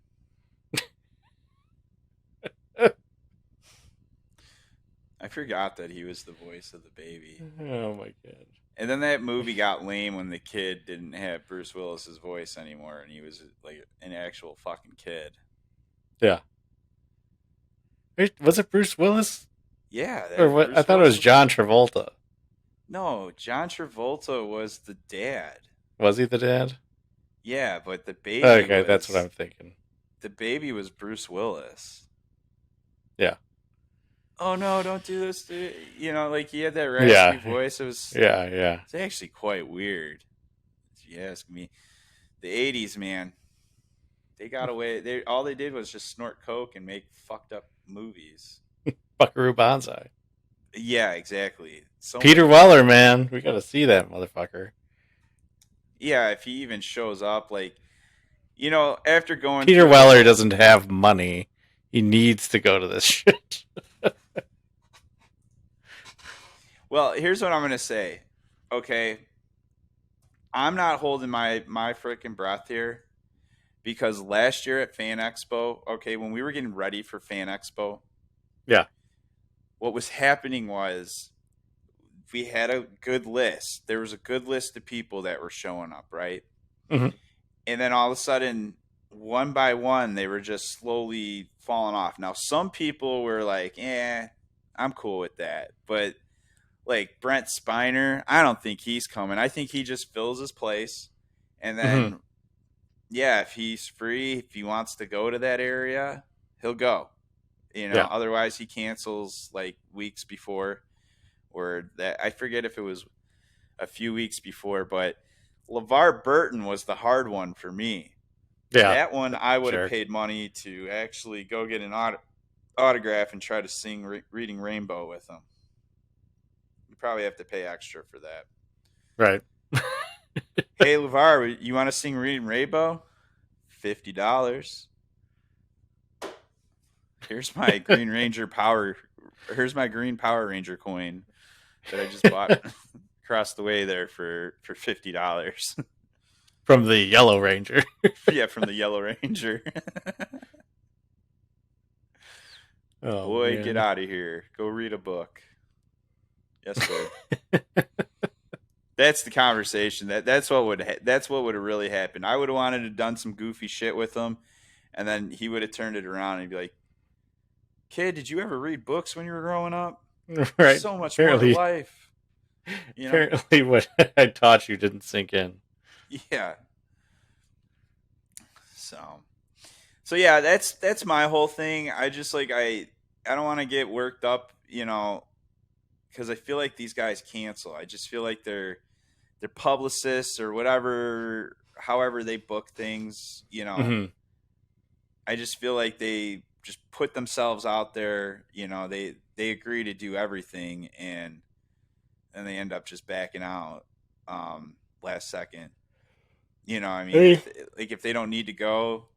I forgot that he was the voice of the baby. Oh my god. And then that movie got lame when the kid didn't have Bruce Willis's voice anymore, and he was like an actual fucking kid. Yeah. Wait, was it Bruce Willis Yeah, or that what? I Bruce thought it Willis was was the John Travolta. no. John Travolta was the dad. Was he the dad? Yeah, but Okay, that's what I'm thinking. the baby was Bruce Willis. Yeah. Oh no, don't do this. Like he had that raspy Yeah. voice. It was Yeah. Yeah. it's actually quite weird, if you ask me. The '80s, man, they got away. They all they did was just snort coke and make fucked up movies. Buckaroo Banzai. Yeah, exactly. So Peter much. Weller, man. We got to see that motherfucker. Yeah, if he even shows up, like after going Peter through the Weller whole. doesn't have money. He needs to go to this shit. Well, here's what I'm gonna say. Okay, I'm not holding my freaking breath here because last year at Fan Expo, okay, when we were getting ready for Fan Expo, Yeah. what was happening was we had a good list. There was a good list of people that were showing up, right? Hmm. And then all of a sudden, one by one, they were just slowly falling off. Now, some people were like, I'm cool with that. But like Brent Spiner, I don't think he's coming. I think he just fills his place. And Hmm. then, yeah, if he's free, if he wants to go to that area, he'll go. Yeah. Otherwise he cancels like weeks before, or that I forget if it was a few weeks before, but LeVar Burton was the hard one for me. Yeah. That one I would have Jerk. paid money to actually go get an autograph and try to sing Reading Rainbow with him. You probably have to pay extra for that. Right. Hey LeVar, you want to sing Reading Rainbow? $50. Here's my Green Ranger power. Here's my Green Power Ranger coin that I just bought across the way there for $50. From the Yellow Ranger. Yeah, from the Yellow Ranger. Oh Boy, get man. out of here. Go read a book. Yes, sir. That's the conversation. That's what would have really happened. I would have wanted to done some goofy shit with him, and then he would have turned it around and be like, "Kid, did you ever read books when you were growing up? There's Right? so much more to Apparently, life." You know? apparently, what I taught you didn't sink in. Yeah. So yeah, that's my whole thing. I just like I don't want to get worked up, because I feel like these guys cancel. I just feel like they're publicists or whatever, however they book things. Hmm. I just feel like they just put themselves out there. They agree to do everything, and they end up just backing out last second. I mean, Hey. if they don't need to go,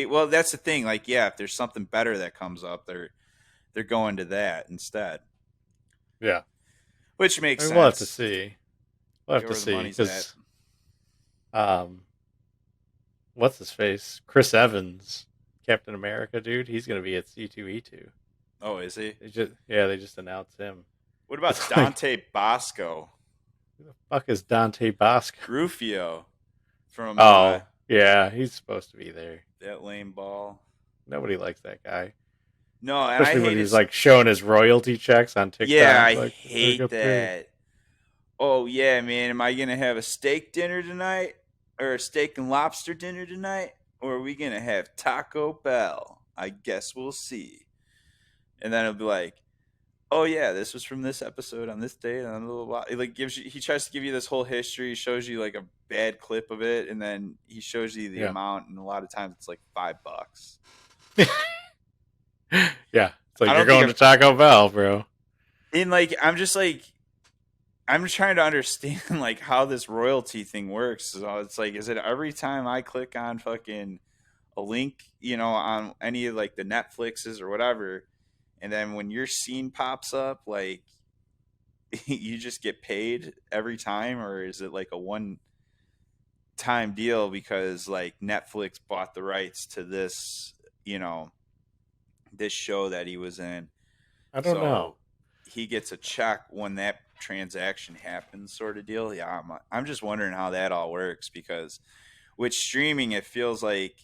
well, that's the thing. Like, yeah, if there's something better that comes up, they're going to that instead, Yeah. which I makes mean, we'll have to sense. see. We'll have Get to where the see money's at. because um, what's his face? Chris Evans, Captain America, dude. He's gonna be at C2E2. Oh, is he? They just announced him. What about It's like, Dante Bosco, who the fuck is Dante Bosco? Rufio from Oh, yeah, he's supposed to be there. that lame ball? Nobody likes that guy, No, and I especially when hate he's his. like showing his royalty checks on Yeah, TikTok. I Like, I hate got paid. that. Oh yeah, man. Am I gonna have a steak dinner tonight, or a steak and lobster dinner tonight, or are we gonna have Taco Bell? I guess we'll see. And then it'll be like, oh yeah, this was from this episode on this day, and blah, blah, blah. It like gives you. He tries to give you this whole history. He shows you like a bad clip of it, and then he shows you the Yeah, amount, and a lot of times it's like $5. yeah. It's like I you're don't think going to I've. Taco Bell, bro. In like, I'm just like, I'm trying to understand like how this royalty thing works. So it's like, is it every time I click on fucking a link, on any of like the Netflixes or whatever, and then when your scene pops up, like you just get paid every time, or is it like a one time deal because like Netflix bought the rights to you know, this show that he was in, I don't know. so he gets a check when that transaction happens, sort of deal. Yeah, I'm just wondering how that all works because with streaming, it feels like,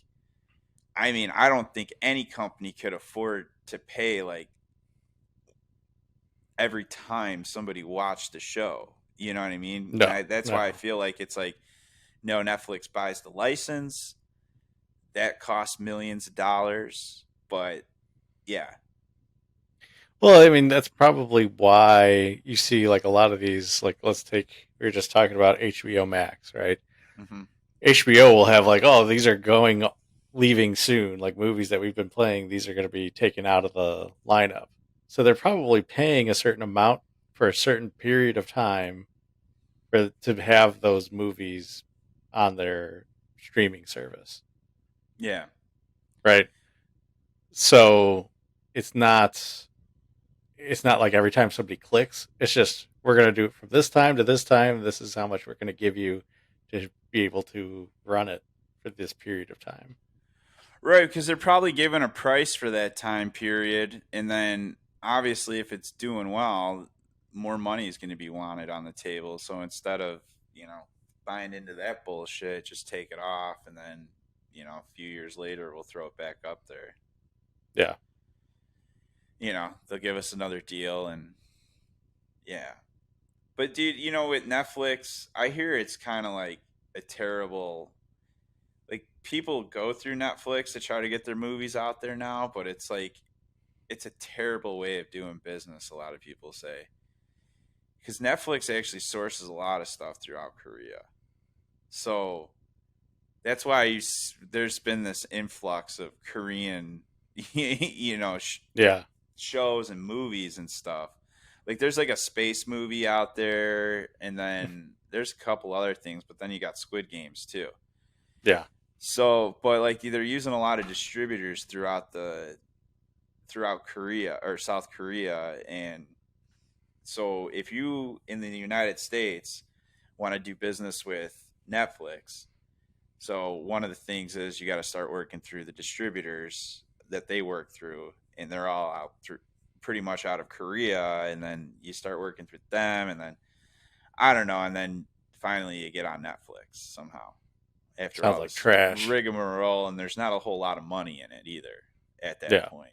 I mean, I don't think any company could afford to pay like every time somebody watched the show. You know what I mean? And No, that's why I no. feel like it's like, no, Netflix buys the license. That costs millions of dollars. But yeah. Well, I mean, that's probably why you see like a lot of these. Like, let's take we were just talking about HBO Max, right? Hmm. HBO will have like, oh, these are going leaving soon, like movies that we've been playing. These are going to be taken out of the lineup. So they're probably paying a certain amount for a certain period of time for to have those movies on their streaming service, Yeah. right? So it's not it's not like every time somebody clicks, it's just we're going to do it from this time to this time. This is how much we're going to give you to be able to run it for this period of time. Right, because they're probably given a price for that time period, and then obviously, if it's doing well, more money is going to be wanted on the table. So instead of buying into that bullshit, just take it off, and then a few years later, we'll throw it back up there. Yeah. They'll give us another deal, and yeah. But dude, with Netflix, I hear it's kind of like a terrible, like, people go through Netflix to try to get their movies out there now, but it's like it's a terrible way of doing business, a lot of people say. Because Netflix actually sources a lot of stuff throughout Korea. So that's why there's been this influx of Korean, Yeah. shows and movies and stuff. Like there's like a space movie out there, and then there's a couple other things, but then you got Squid Games too. Yeah. So, but like they're using a lot of distributors throughout Korea or South Korea, and so if you in the United States want to do business with Netflix, so one of the things is you got to start working through the distributors that they work through, and they're all out through pretty much out of Korea, and then you start working through them, and then I don't know. And then finally you get on Netflix somehow after Sounds all like this trash. rigmarole, and there's not a whole lot of money in it either at that Yeah. point.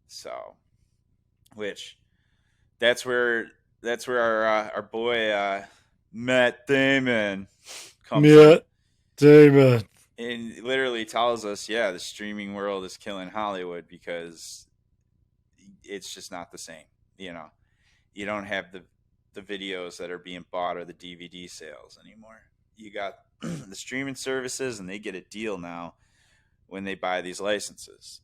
So, which that's where our boy Matt Damon comes Yeah, in Damon. and literally tells us, yeah, the streaming world is killing Hollywood because it's just not the same. You know, you don't have the videos that are being bought or the DVD sales anymore. You got the streaming services, and they get a deal now when they buy these licenses.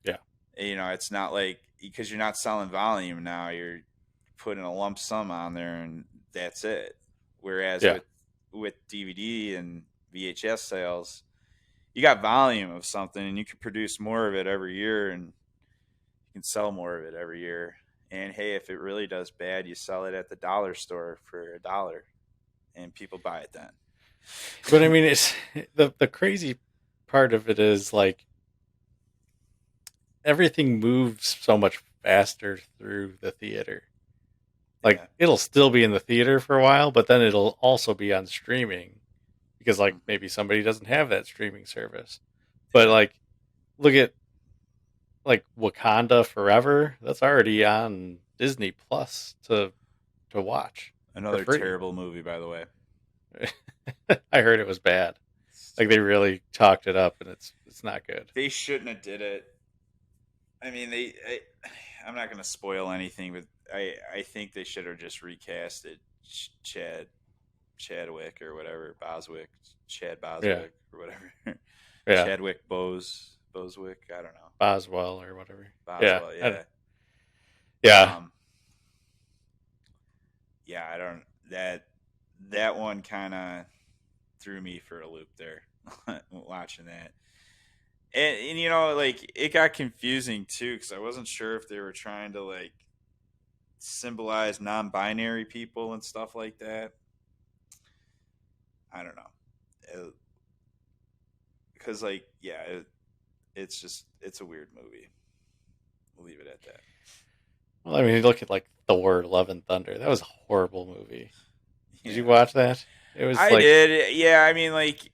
Yeah. You know, it's not like because you're not selling volume now, you're putting a lump sum on there and that's it. Whereas Yeah. with DVD and VHS sales, you got volume of something and you can produce more of it every year and you can sell more of it every year. And hey, if it really does bad, you sell it at the dollar store for $1 and people buy it then. But I mean, it's the crazy part of it is like everything moves so much faster through the theater. Like Yeah. it'll still be in the theater for a while, but then it'll also be on streaming because like Mm-hmm. maybe somebody doesn't have that streaming service. But like look at like Wakanda Forever, that's already on Disney Plus to watch for Another free. terrible movie, by the way. I heard it was bad. Like they really talked it up, and it's not good. They shouldn't have did it. I mean, I'm not going to spoil anything, but I think they should have just recasted Chadwick or whatever, Chad Yeah, Boswick or whatever, yeah, Chadwick Boswick. I don't know, Boswell or whatever. Yeah, Boswell. Yeah, yeah. um, yeah. I don't that one kind of threw me for a loop there watching that. And you know, like it got confusing too because I wasn't sure if they were trying to like symbolize non-binary people and stuff like that. I don't know, because like yeah, it's a weird movie. We'll leave it at that. Well, I mean, look at like Thor: Love and Thunder. That was a horrible movie. Did you Yeah, watch that? It was I like did. Yeah, I mean, like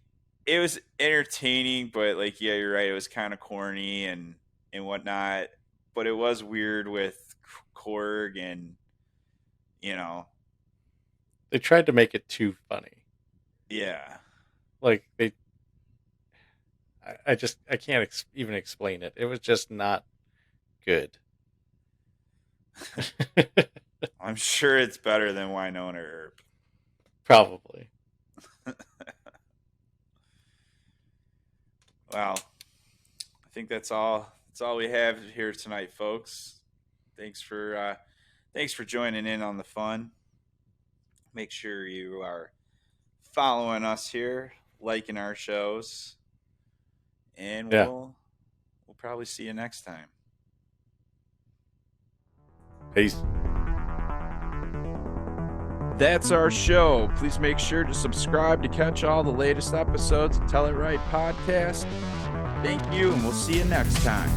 it was entertaining, but like yeah, you're right. It was kind of corny and whatnot. But it was weird with Korg and you know, they tried to make it too funny. yeah. Like I can't even explain it. It was just not good. I'm sure it's better than Wynonna Earp. Probably. Well, I think that's all. That's all we have here tonight, folks. Thanks for thanks for joining in on the fun. Make sure you are following us here, liking our shows, and Yeah. we'll probably see you next time. Peace. That's our show. Please make sure to subscribe to catch all the latest episodes of Tell It Right podcast. Thank you, and we'll see you next time.